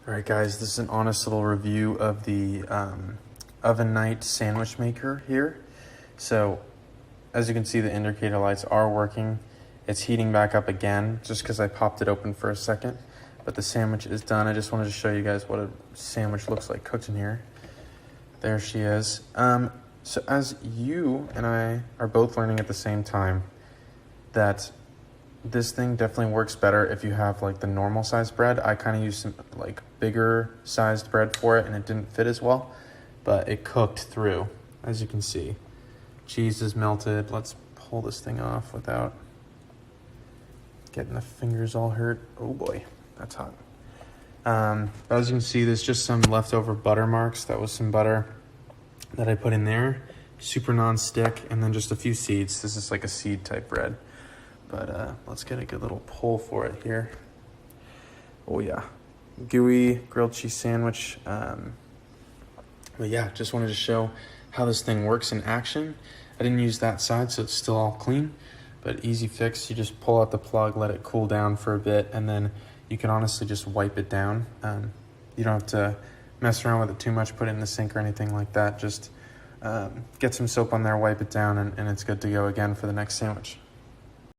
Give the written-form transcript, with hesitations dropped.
All right, guys, this is an honest little review of the Ovente sandwich maker here. So, as you can see, the indicator lights are working. It's heating back up again, just because I popped it open for a second. But the sandwich is done. I just wanted to show you guys what a sandwich looks like cooked in here. There she is. So as you and I are both learning at the same time that this thing definitely works better if you have like the normal sized bread. I kind of used some like bigger sized bread for it and it didn't fit as well, but it cooked through, as you can see. Cheese is melted. Let's pull this thing off without getting the fingers all hurt. Oh boy, that's hot. As you can see, there's just some leftover butter marks. That was some butter that I put in there. Super non-stick, and then just a few seeds. This is like a seed type bread. But let's get a good little pull for it here. Oh yeah, gooey grilled cheese sandwich. But yeah, just wanted to show how this thing works in action. I didn't use that side, so it's still all clean, but easy fix. You just pull out the plug, let it cool down for a bit, and then you can honestly just wipe it down. You don't have to mess around with it too much, put it in the sink or anything like that. Just get some soap on there, wipe it down, and it's good to go again for the next sandwich.